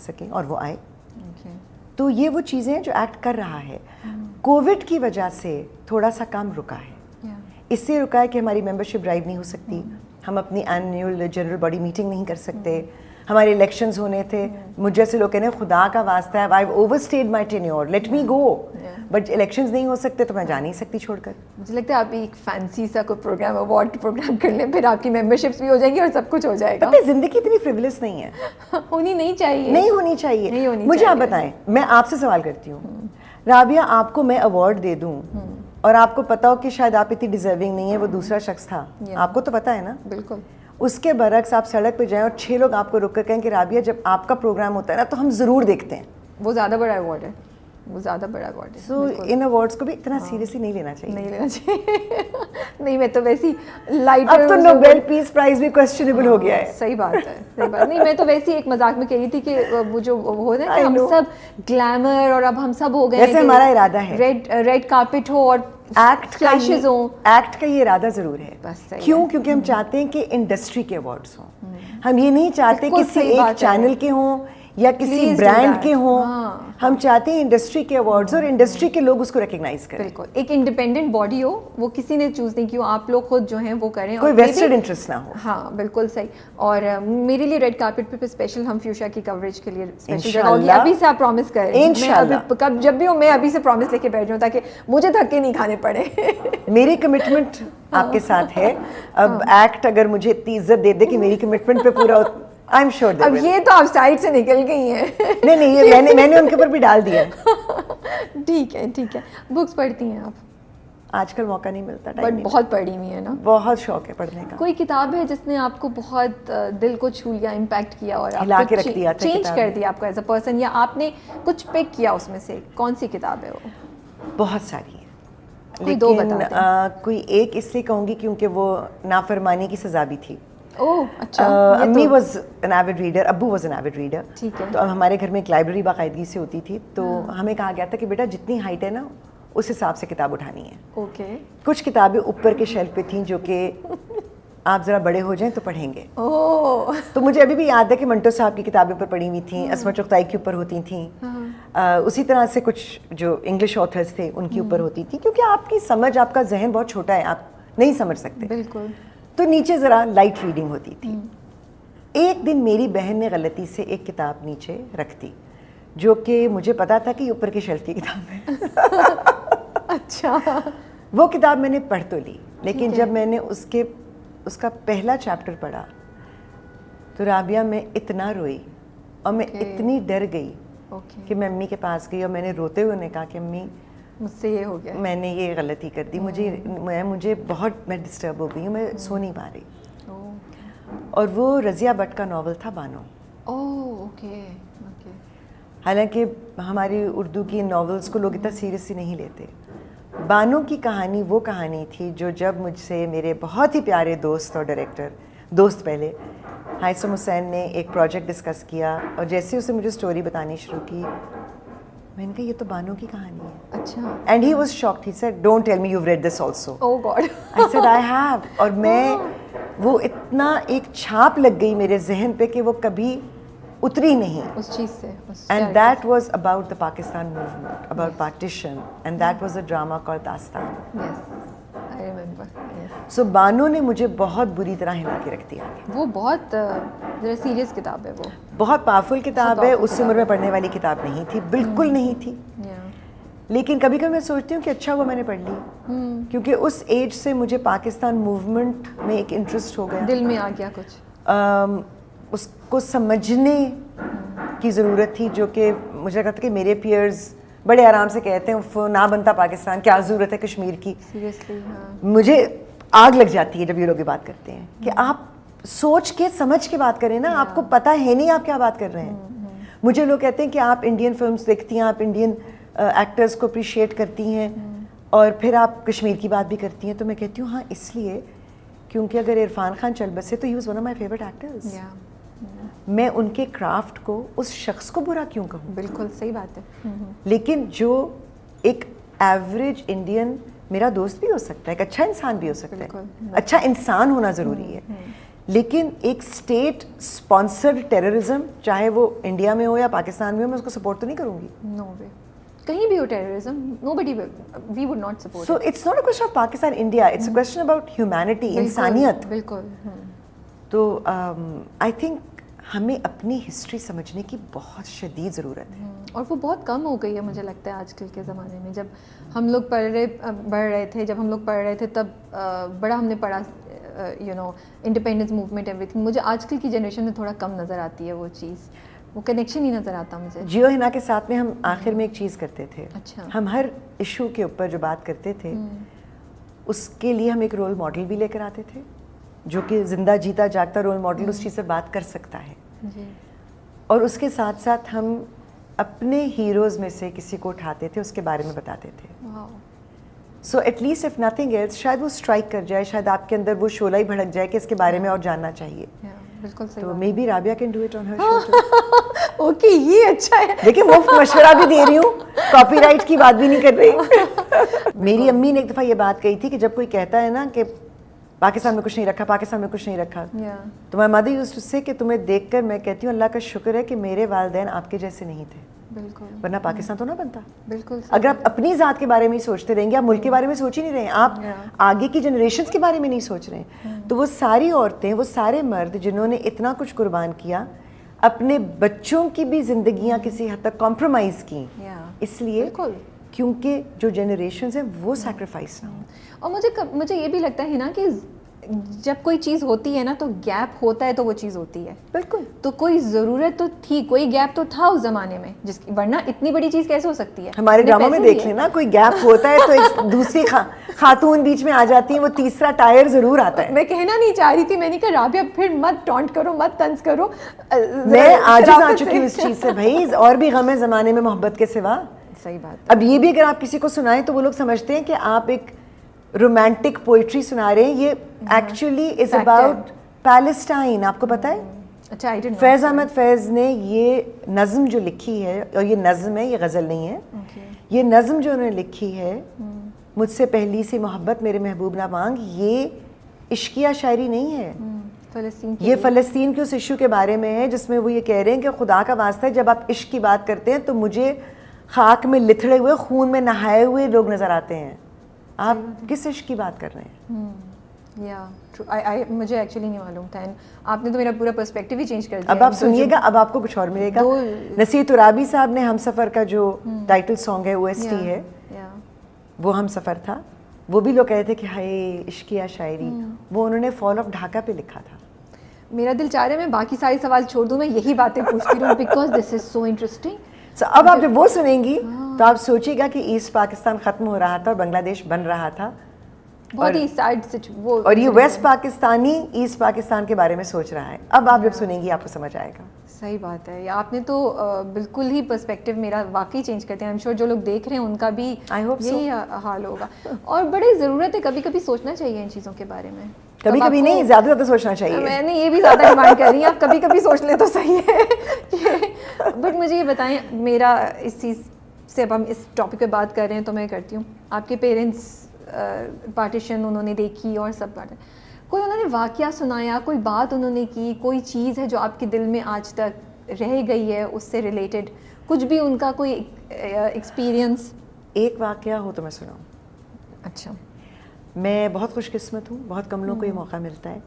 سکیں, اور وہ آئے. تو یہ وہ چیزیں ہیں جو ایکٹ کر رہا ہے. کووڈ کی وجہ سے تھوڑا سا کام رکا ہے. اس سے رکا ہے کہ ہماری ممبرشپ ڈرائیو نہیں ہو سکتی, ہم اپنی اینیول جنرل باڈی میٹنگ نہیں کر سکتے, ہمارے الیکشنز ہونے تھے. مجھ جیسے لوگ کہنے خدا کا واسطہ ہے, I overstayed my tenure, let me go, but elections نہیں ہو سکتے تو میں جا نہیں سکتی چھوڑ کر. مجھے لگتا ہے آپ ایک فینسی سا کوئی پروگرام, اوارڈ پروگرام کر لیں, پھر آپ کی ممبرشپس بھی ہو جائیں گی اور سب کچھ ہو جائے گا. زندگی اتنی فریولس نہیں ہے, ہونی نہیں چاہیے, نہیں ہونی چاہیے. مجھے آپ بتائیں, میں آپ سے سوال کرتی ہوں, رابعہ آپ کو میں ایوارڈ دے دوں اور آپ کو پتا ہو کہ شاید آپ اتنی ڈیزرونگ نہیں ہے, وہ دوسرا شخص تھا, آپ کو تو پتا ہے نا. بالکل. اس کے برعکس آپ سڑک پہ جائیں اور 6 لوگ آپ کو رک کر کہیں کہ رابعہ جب آپ کا پروگرام ہوتا ہے نا تو ہم ضرور دیکھتے ہیں. وہ زیادہ بڑا ایوارڈ ہے, وہ زیادہ بڑا ایوارڈ ہے. سو ان ایوارڈز کو بھی اتنا سیریسلی نہیں لینا چاہیے. نہیں لینا چاہیے. نہیں, میں تو ویسی لائٹ, اب تو نوبیل پیس پرائز بھی کوسچنیبل ہو گیا ہے. صحیح بات ہے, صحیح بات. نہیں, میں تو ویسی ایک مذاق میں کہہ رہی تھی کہ وہ جو ہو نا کہ ہم سب گلیمر, اور اب ہم سب ہو گئے, ویسے ہمارا ارادہ ہے ریڈ کارپٹ ہو اور فلیشز ہوں. ایکٹ کا یہ ارادہ ضرور ہے. کیوں؟ کیونکہ ہم چاہتے ہیں کہ انڈسٹری کے ایوارڈز ہوں. ہم یہ نہیں چاہتے کسی ایک چینل کے ہوں یا کسی برانڈ کے ہوں. ہم چاہتے ہیں انڈسٹری کے ایوارڈز اور انڈسٹری کے لوگ اس کو ریکگنائز کریں. بالکل, ایک انڈیپینڈنٹ باڈی ہو, وہ کسی نے چوز نہیں کیا, آپ لوگ خود جو ہیں وہ کریں, کوئی ویسٹڈ انٹرسٹ نہ ہو. ہاں بالکل صحیح. اور میرے لیے ریڈ کارپٹ پہ اسپیشل ہم فیوشا کی کوریج کے لیے اسپیشل جگہ ہوگی. ابھی سے آپ پرومس کریں. میں جب بھی ہوں میں ابھی سے پرومس لے کے بیٹھ جاؤں تاکہ مجھے دھکے نہیں کھانے پڑے. میری کمٹمنٹ آپ کے ساتھ ہے. اب ایکٹ اگر مجھے اتنی عزت دے دے کہ میری کمٹمنٹ پہ پورا, آئی ایم شیور. اب یہ تو آپ سائڈ سے نکل گئی ہیں. نہیں, یہ میں نے ان کے اوپر بھی ڈال دیا. ٹھیک ہے, ٹھیک ہے. بکس پڑھتی ہیں آپ؟ آج کل موقع نہیں ملتا, بٹ بہت پڑھی ہوئی ہے نا. بہت شوق ہے پڑھنے کا. کوئی کتاب ہے جس نے آپ کو بہت دل کو چھو لیا, امپیکٹ کیا اور ہلا کے رکھ دیا, چینج کر دیا آپ کو ایز اے پرسن, یا آپ نے کچھ پک کیا اس میں سے؟ کون سی کتاب ہے وہ؟ بہت ساری ہیں, لیکن کوئی ایک اس سے کہوں گی کیونکہ وہ نافرمانی کی سزا بھی تھی. امی واز این ایوڈ ریڈر, ابو واز این ایوڈ ریڈر. تو ہمارے گھر میں ایک لائبریری باقاعدگی سے ہوتی تھی, تو ہمیں کہا گیا تھا کہ بیٹا جتنی ہائٹ ہے نا اس حساب سے کتاب اٹھانی ہے. اوکے. کچھ کتابیں اوپر کے شیلف پہ تھیں جو کہ آپ ذرا بڑے ہو جائیں تو پڑھیں گے. تو مجھے ابھی بھی یاد ہے کہ منٹو صاحب کی کتابیں اوپر پڑھی ہوئی تھیں, اسما چغتائی کے اوپر ہوتی تھیں, اسی طرح سے کچھ جو انگلش آتھرز تھے ان کے اوپر ہوتی تھیں, کیونکہ آپ کی سمجھ, آپ کا ذہن بہت چھوٹا ہے, آپ نہیں سمجھ سکتے. بالکل. تو نیچے ذرا لائٹ ریڈنگ ہوتی تھی. ایک دن میری بہن نے غلطی سے ایک کتاب نیچے رکھ دی جو کہ مجھے پتا تھا کہ یہ اوپر کے شیلف کی کتاب ہے. اچھا. وہ کتاب میں نے پڑھ تو لی, لیکن جب میں نے اس کا پہلا چیپٹر پڑھا تو رابعہ میں اتنا روئی اور میں اتنی ڈر گئی کہ میں امی کے پاس گئی اور میں نے روتے ہوئے کہا کہ امی مجھ سے یہ ہو گیا, میں نے یہ غلطی کر دی, مجھے بہت, میں ڈسٹرب ہو گئی ہوں, میں سو نہیں پا رہی. اور وہ رضیہ بٹ کا ناول تھا بانو. حالانکہ ہماری اردو کی ناولز کو لوگ اتنا سیریسلی نہیں لیتے. بانو کی کہانی وہ کہانی تھی جو جب مجھ سے میرے بہت ہی پیارے دوست اور ڈائریکٹر, دوست پہلے, ہائثم حسین نے ایک پروجیکٹ ڈسکس کیا, اور جیسے اسے مجھے اسٹوری بتانی شروع کی, میں نے کہا یہ تو بانو کی کہانی ہے. اچھا. And he was shocked, he said don't tell me you have read this also. Oh God. I said I have. اور میں وہ اتنا ایک چھاپ لگ گئی میرے ذہن پہ کہ وہ کبھی اتری نہیں اس چیز سے. And that was about the Pakistan movement, about partition, and that was a drama called داستان. I remember. سو بانو نے مجھے بہت بری طرح ہلا کے رکھ دیا. وہ بہت سیریس کتاب ہے, وہ بہت پاورفل کتاب ہے, اس عمر میں پڑھنے والی کتاب نہیں تھی, بالکل نہیں تھی. لیکن کبھی کبھی میں سوچتی ہوں کہ اچھا ہوا میں نے پڑھ لی, کیونکہ اس ایج سے مجھے پاکستان موومنٹ میں ایک انٹرسٹ ہو گیا, دل میں آ گیا کچھ, اس کو سمجھنے کی ضرورت تھی, جو کہ مجھے لگتا تھا کہ میرے پیئرز بڑے آرام سے کہتے ہیں نہ بنتا پاکستان, کیا ضرورت ہے کشمیر کی. مجھے آگ لگ جاتی ہے جب یہ لوگ یہ بات کرتے ہیں کہ آپ سوچ کے سمجھ کے بات کریں نا, آپ کو پتہ ہے نہیں آپ کیا بات کر رہے ہیں. مجھے لوگ کہتے ہیں کہ آپ انڈین فلمس دیکھتی ہیں, آپ انڈین ایکٹرز کو اپریشیٹ کرتی ہیں, اور پھر آپ کشمیر کی بات بھی کرتی ہیں. تو میں کہتی ہوں ہاں اس لیے کیونکہ اگر عرفان خان چل بسے تو he was one of my favourite actors. میں ان کے کرافٹ کو, اس شخص کو برا کیوں کہوں. بالکل صحیح بات ہے. لیکن جو ایک ایوریج انڈین میرا دوست بھی ہو سکتا ہے, ایک اچھا انسان بھی ہو سکتا ہے, اچھا انسان ہونا ضروری ہے, لیکن ایک اسٹیٹ اسپانسرڈ ٹیررزم چاہے وہ انڈیا میں ہو یا پاکستان میں ہو, میں اس کو سپورٹ تو نہیں کروں گی. نو وے, کہیں بھی ہو terrorism, nobody we would not support. So it's not a question of Pakistan India, it's a question about humanity, انسانیت. بالکل. تو آئی تھنک ہمیں اپنی ہسٹری سمجھنے کی بہت شدید ضرورت ہے, اور وہ بہت کم ہو گئی ہے مجھے لگتا ہے آج کل کے زمانے میں. جب ہم لوگ بڑھ رہے تھے, جب ہم لوگ پڑھ رہے تھے تب بڑا ہم نے پڑھا you know independence movement everything. مجھے آج کل کی جنریشن میں تھوڑا کم نظر آتی ہے وہ چیز, وہ کنیکشن ہی نظر آتا مجھے. جیو ہنا کے ساتھ میں ہم آخر میں ایک چیز کرتے تھے. اچھا. ہم ہر ایشو کے اوپر جو بات کرتے تھے اس کے لیے ہم ایک رول ماڈل بھی لے کر آتے تھے, جو کہ زندہ جیتا جاگتا رول ماڈل اس چیز سے بات کر سکتا ہے. جی. اور اس کے ساتھ ساتھ ہم اپنے ہیروز میں سے کسی کو اٹھاتے تھے, اس کے بارے میں بتاتے تھے. So at least if nothing else, شاید وہ اسٹرائک کر جائے, شاید آپ کے اندر وہ شعلہ ہی بھڑک جائے کہ اس کے بارے میں اور جاننا چاہیے. بالکل صحیح. تو maybe Rabia can do it on her show. Okay, یہ اچھا ہے. لیکن مفت مشورہ بھی دے رہی ہوں, کاپی رائٹ کی بات بھی نہیں کر رہی. میری امی نے ایک دفعہ یہ بات کہی تھی کہ جب کوئی کہتا ہے نا کہ پاکستان میں کچھ نہیں رکھا, پاکستان میں کچھ نہیں رکھا, تو مائی مدر یوزڈ ٹو سے کہ تمہیں دیکھ کر میں کہتی ہوں اللہ کا شکر ہے کہ میرے والدین آپ کے جیسے نہیں تھے, بالکل, ورنہ پاکستان تو نہ بنتا. بالکل. اگر آپ اپنی ذات کے بارے میں ہی سوچتے رہیں گے, آپ ملک کے بارے میں سوچ ہی نہیں رہے ہیں, آپ آگے کی جنریشنز کے بارے میں نہیں سوچ رہے ہیں. تو وہ ساری عورتیں, وہ سارے مرد جنہوں نے اتنا کچھ قربان کیا, اپنے بچوں کی بھی زندگیاں کسی حد تک کمپرومائز کی, اس لیے کیونکہ جو جنریشنز ہیں وہ سیکریفائس نہ ہوں. اور مجھے یہ بھی لگتا ہے نا کہ جب کوئی چیز ہوتی ہے نا تو گیپ ہوتا ہے تو وہ چیز ہوتی ہے. بالکل. تو کوئی ضرورت تو تھی, کوئی گیپ تو تھا اس زمانے میں, جس کی ورنہ اتنی بڑی چیز کیسے ہو سکتی ہے. ہمارے ڈراموں میں دیکھ لینا, کوئی گیپ ہوتا ہے تو ایک دوسری خاتون بیچ میں آ جاتی ہیں, وہ تیسرا ٹائر ضرور آتا ہے. میں کہنا نہیں چاہ رہی تھی, میں نے کہا رابعہ پھر مت ٹونٹ کرو, مت طنز کرو. میں عاجز آ چکی ہوں اس چیز سے بھائی, اور بھی غم ہے زمانے میں محبت کے سوا. صحیح بات. اب یہ بھی اگر آپ کسی کو سنائیں تو وہ لوگ سمجھتے ہیں کہ آپ ایک رومانٹک پوئٹری سنا رہے ہیں. یہ ایکچولی از اباؤٹ پیلسٹائن. آپ کو پتہ ہے اچھا, فیض احمد فیض نے یہ نظم جو لکھی ہے, اور یہ نظم ہے, یہ غزل نہیں ہے, یہ نظم جو انہوں نے لکھی ہے, مجھ سے پہلی سی محبت میرے محبوب نہ مانگ, یہ عشقیہ شاعری نہیں ہے. یہ فلسطین کے اس ایشو کے بارے میں ہے جس میں وہ یہ کہہ رہے ہیں کہ خدا کا واسطہ ہے, جب آپ عشق کی بات کرتے ہیں تو مجھے خاک میں لتھڑے ہوئے, خون میں نہائے ہوئے لوگ نظر آتے ہیں. آپ کس عشق کی بات کر رہے ہیں؟ مجھے ایکچولی نہیں معلوم تھا. آپ نے تو میرا پورا پرسپیکٹو ہی چینج کر دیا. اب آپ سنیے گا, اب آپ کو کچھ اور ملے گا. نصیر ترابی صاحب نے ہم سفر کا جو ٹائٹل سانگ ہے OST ہے, وہ ہم سفر تھا. وہ بھی لوگ کہتے تھے کہ ہائے عشقیہ شاعری, وہ انہوں نے فال آف ڈھاکہ پہ لکھا تھا. میرا دل چاہ رہا ہے میں باقی سارے سوال چھوڑ دوں, میں یہی باتیں پوچھتی رہوں because this is so interesting. اب آپ جب وہ سنیں گی تو آپ سوچیے گا کہ ایسٹ پاکستان ختم ہو رہا تھا اور بنگلہ دیش بن رہا تھا, بہت ہی سیڈ, اور یہ ویسٹ پاکستانی ایسٹ پاکستان کے بارے میں سوچ رہا ہے. اب آپ جب سنیں گی آپ کو سمجھ آئے گا. صحیح بات ہے. آپ نے تو بالکل ہی پرسپیکٹو میرا واقعی چینج کرتے ہیں. آئی ایم شیور جو لوگ دیکھ رہے ہیں ان کا بھی یہی حال ہوگا. اور بڑی ضرورت ہے کبھی کبھی سوچنا چاہیے ان چیزوں کے بارے میں. کبھی کبھی نہیں, زیادہ زیادہ سوچنا چاہیے. میں نے یہ بھی زیادہ ڈیمانڈ کر رہی ہیں, آپ کبھی کبھی سوچ لیں تو صحیح ہے. بٹ مجھے یہ بتائیں, میرا اس چیز سے اب ہم اس ٹاپک پہ بات کر رہے ہیں تو میں کرتی ہوں. آپ کے پیرنٹس پارٹیشن انہوں نے دیکھی اور سب بات, کوئی انہوں نے واقعہ سنایا, کوئی بات انہوں نے کی, کوئی چیز ہے جو آپ کے دل میں آج تک رہ گئی ہے اس سے ریلیٹڈ, کچھ بھی ان کا کوئی ایکسپیرئنس؟ ایک واقعہ ہو تو میں سناؤں. اچھا. میں بہت خوش قسمت ہوں, بہت کم لوگوں کو یہ موقع ملتا ہے.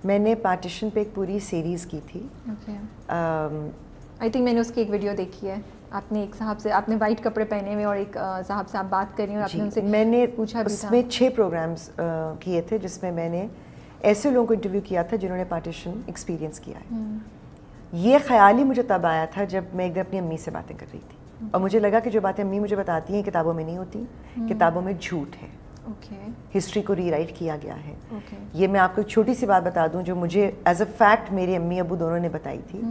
میں نے پارٹیشن پہ ایک پوری سیریز کی تھی. آئی تھنک میں نے اس کی ایک ویڈیو دیکھی ہے. آپ نے ایک صاحب سے, آپ نے وائٹ کپڑے پہنے ہوئے اور ایک صاحب سے آپ بات کر رہی ہیں, اور آپ نے ان سے میں نے پوچھا بھی اس میں 6 پروگرامز کیے تھے جس میں میں نے ایسے لوگوں کو انٹرویو کیا تھا جنہوں نے پارٹیشن ایکسپیرینس کیا ہے. یہ خیال ہی مجھے تب آیا تھا جب میں ایک دن اپنی امی سے باتیں کر رہی تھی, اور مجھے لگا کہ جو باتیں امی مجھے بتاتی ہیں کتابوں میں نہیں ہوتی, کتابوں میں جھوٹ ہے, ہسٹری کو ری رائٹ کیا گیا ہے. یہ میں آپ کو ایک چھوٹی سی بات بتا دوں جو مجھے ایز اے فیکٹ میری امی ابو دونوں نے بتائی تھی.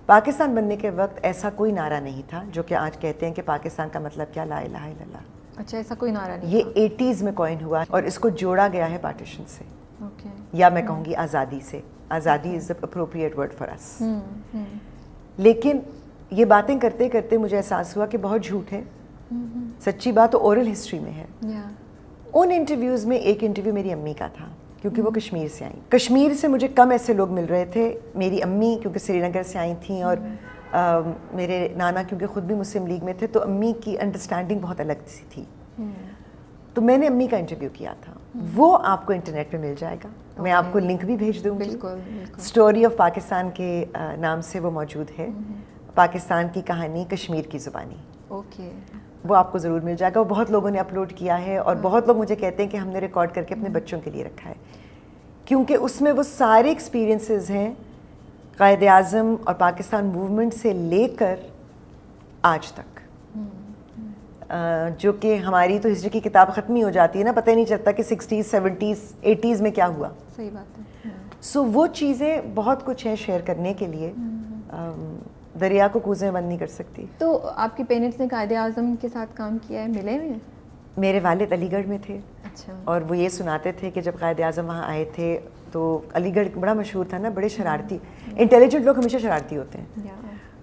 پاکستان بننے کے وقت ایسا کوئی نعرہ نہیں تھا جو کہ آج کہتے ہیں کہ پاکستان کا مطلب کیا, لا الہ الا اللہ. اچھا, ایسا کوئی نعرہ نہیں. یہ 80s میں کوائن ہوا اور اس کو جوڑا گیا ہے پارٹیشن سے, یا میں کہوں گی آزادی سے. آزادی از دا اپروپریٹ ورڈ فار اس. لیکن یہ باتیں کرتے کرتے مجھے احساس ہوا کہ بہت جھوٹ ہے. سچی بات تو اورل ہسٹری میں ہے. ان انٹرویوز میں ایک انٹرویو میری امی کا تھا کیونکہ وہ کشمیر سے آئیں. کشمیر سے مجھے کم ایسے لوگ مل رہے تھے. میری امی کیونکہ سری نگر سے آئی تھیں اور میرے نانا کیونکہ خود بھی مسلم لیگ میں تھے, تو امی کی انڈرسٹینڈنگ بہت الگ سی تھی. تو میں نے امی کا انٹرویو کیا تھا, وہ آپ کو انٹرنیٹ پہ مل جائے گا, میں آپ کو لنک بھی بھیج دوں گی. اسٹوری آف پاکستان کے نام سے وہ موجود ہے, پاکستان کی کہانی کشمیر کی زبانی. اوکے, وہ آپ کو ضرور مل جائے گا. وہ بہت لوگوں نے اپلوڈ کیا ہے اور بہت لوگ مجھے کہتے ہیں کہ ہم نے ریکارڈ کر کے اپنے بچوں کے لیے رکھا ہے, کیونکہ اس میں وہ سارے ایکسپیرینسز ہیں قائد اعظم اور پاکستان موومنٹ سے لے کر آج تک, جو کہ ہماری تو ہسٹری کی کتاب ختم ہی ہو جاتی ہے نا, پتہ ہی نہیں چلتا کہ 60s 70s 80s میں کیا ہوا. صحیح بات ہے. سو وہ چیزیں بہت کچھ ہیں شیئر کرنے کے لیے, دریا کو کوزیں بند نہیں کر سکتی. تو آپ کے پیرنٹس نے قائد اعظم کے ساتھ کام کیا ہے, ملے ہوئے ہیں؟ میرے والد علی گڑھ میں تھے. اچھا. اور وہ یہ سناتے تھے کہ جب قائد اعظم وہاں آئے تھے تو علی گڑھ بڑا مشہور تھا نا, بڑے شرارتی, انٹیلیجنٹ لوگ ہمیشہ شرارتی ہوتے ہیں.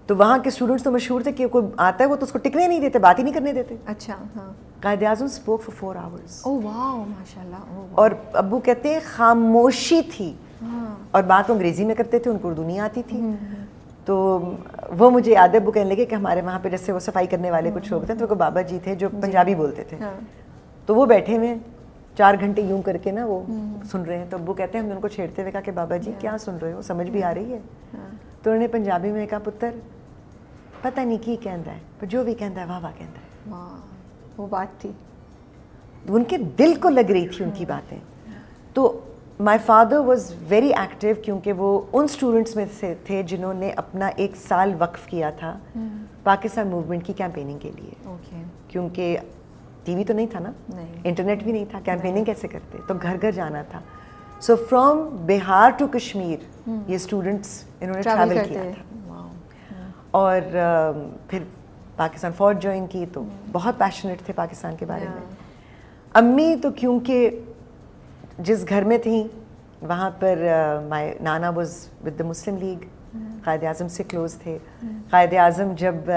تو وہاں کے اسٹوڈنٹس تو مشہور تھے کہ کوئی آتا ہے وہ تو اس کو ٹکنے نہیں دیتے, بات ہی نہیں کرنے دیتے. اچھا. ہاں. Quaid Azam spoke for 4 hours. اوہ واو, ماشاء اللہ. اور ابو کہتے ہیں خاموشی تھی, اور بات وہ انگریزی میں کرتے تھے, ان کو اردو نہیں آتی تھی. تو وہ مجھے یاد ہے, ابو کہنے لگے کہ ہمارے وہاں پہ جیسے وہ صفائی کرنے والے کچھ لوگ تھے, تو وہ بابا جی تھے جو پنجابی بولتے تھے, تو وہ بیٹھے ہوئے 4 گھنٹے یوں کر کے نا وہ سن رہے ہیں. تو ابو کہتے ہیں ہم نے ان کو چھیڑتے ہوئے کہا کہ بابا جی کیا سن رہے ہو, سمجھ بھی آ رہی ہے؟ تو انہوں نے پنجابی میں کہا پتر پتہ نہیں کی کہندا ہے, پر جو بھی کہندا ہے واہ واہ کہندا ہے. واہ, وہ بات تھی, ان کے دل کو لگ رہی تھی ان کی باتیں. تو my father was very active, کیونکہ وہ ان اسٹوڈنٹس میں سے تھے جنہوں نے اپنا 1 سال وقف کیا تھا پاکستان موومنٹ کی کیمپیننگ کے لیے. کیونکہ ٹی وی تو نہیں تھا نا, انٹرنیٹ بھی نہیں تھا, کیمپیننگ کیسے کرتے, تو گھر گھر جانا تھا. So from Bihar to Kashmir یہ اسٹوڈنٹس انہوں نے ٹریول کیا تھا, اور پھر پاکستان فوج جوائن کی, تو بہت پیشنیٹ تھے پاکستان کے بارے میں. امی تو کیونکہ جس گھر میں تھیں وہاں پر مائی نانا was with the Muslim league, Quaid Azam سے کلوز تھے. قائد اعظم جب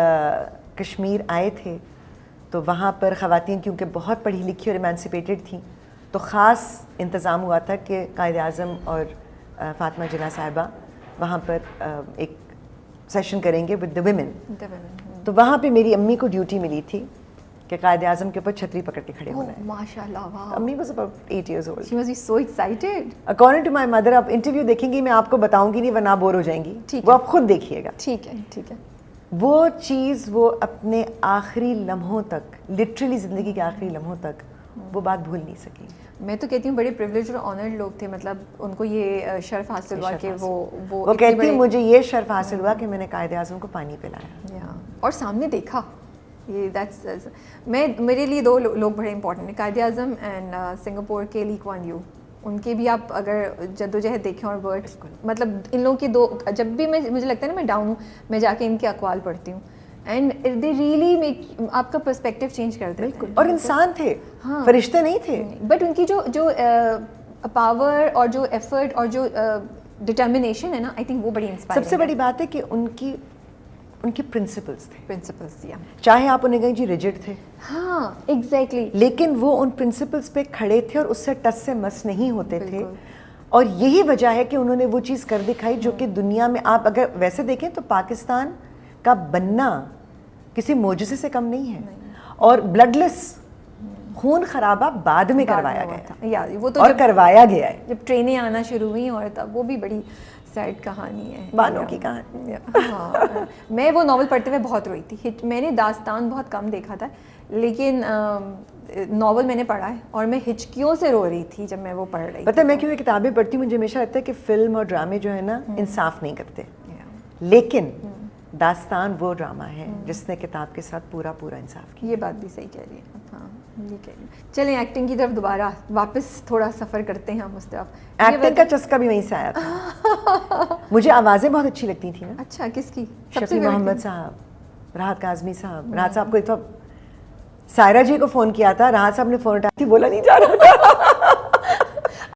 کشمیر آئے تھے تو وہاں پر خواتین کیونکہ بہت پڑھی لکھی اور ایمانسپیٹڈ تھیں, تو خاص انتظام ہوا تھا کہ قائد اعظم اور فاطمہ جناح صاحبہ وہاں پر ایک سیشن کریں گے ود دا ویمن. تو وہاں پہ میری امی کو ڈیوٹی ملی تھی کہ قائد اعظم کے اوپر چھتری پکڑ کے کھڑے ہونا ہے. ماشاء اللہ. واہ. امی was about 8 years old. She must be so excited. According to my mother, آپ انٹرویو دیکھیں گی, میں آپ کو بتاؤں گی نہیں ورنہ آپ بور ہو جائیں گی, وہ آپ خود دیکھیے گا. ٹھیک ہے, ٹھیک ہے. وہ چیز وہ اپنے آخری لمحوں تک, لٹرلی زندگی کے آخری لمحوں تک وہ بات بھول نہیں سکی. میں تو کہتی ہوں بڑے پریویلیج اور آنرڈ لوگ تھے, مطلب ان کو یہ شرف حاصل ہوا کہ وہ کہتی ہیں مجھے یہ شرف حاصل ہوا کہ میں نے قائد اعظم کو پانی پلایا اور سامنے دیکھا. یہ دیٹس میرے لیے 2 لوگ بڑے امپورٹنٹ ہیں, قائد اعظم اینڈ سنگاپور کے لی کوان یو. ان کے بھی آپ اگر جدوجہد دیکھیں اور ورڈس, مطلب ان لوگوں کی 2, جب بھی مجھے لگتا ہے نا میں ڈاؤن ہوں, میں جا کے ان کے اقوال پڑھتی ہوں, اینڈ دے ریئلی میک آپ کا پرسپیکٹیو چینج کر دیتے ہیں. اور انسان تھے, فرشتے نہیں تھے, بٹ ان کی جو پاور اور جو ایفرٹ اور جو ڈٹرمنیشن ہے نا, آئی تھنک وہ بڑی انسپائرنگ. سب سے بڑی بات ہے کہ ان کے پرنسپلس تھے, چاہے آپ انہیں کہیں جی ریجڈ تھے, ہاں ایگزیکٹلی, لیکن وہ ان پرنسپلس پہ کھڑے تھے اور اس سے ٹس سے مس نہیں ہوتے تھے. اور یہی وجہ ہے کہ انہوں نے وہ چیز کر دکھائی جو کہ دنیا میں آپ اگر ویسے دیکھیں تو پاکستان کا بننا کسی معجزے سے کم نہیں ہے. اور بلڈ لیس, خون خرابہ بعد میں کروایا گیا تھا, وہ تو اور کروایا گیا ہے جب ٹرینیں آنا شروع ہوئی, اور تب وہ بھی بڑی سیڈ کہانی ہے, بانوں کی کہانی. ہاں, میں وہ ناول پڑھتے ہوئے بہت روئی تھی. میں نے داستان بہت کم دیکھا تھا, لیکن ناول میں نے پڑھا ہے اور میں ہچکیوں سے رو رہی تھی جب میں وہ پڑھ رہی. پتہ ہے میں کیوں یہ کتابیں پڑھتی ہوں, مجھے ہمیشہ لگتا ہے کہ فلم اور ڈرامے جو ہے نا انصاف نہیں کرتے, لیکن داستان وہ ڈرامہ ہے جس نے کتاب کے ساتھ پورا انصاف کیا. یہ بات بھی صحیح کہہ رہی ہے. ہاں یہ کہہ رہی ہے. چلیں ایکٹنگ کی طرف دوبارہ واپس تھوڑا سفر کرتے ہیں ہم. مصطفیٰ, ایکٹنگ کا چسکا بھی وہیں سے آیا تھا. مجھے آوازیں بہت اچھی لگتی تھیں نا. اچھا, کس کی؟ شفیع محمد صاحب, راحت کاظمی صاحب. راحت صاحب کو ایک تو سائرہ جی کو فون کیا تھا, راحت صاحب نے فون اٹھایا تھی, بولا نہیں جا رہا تھا.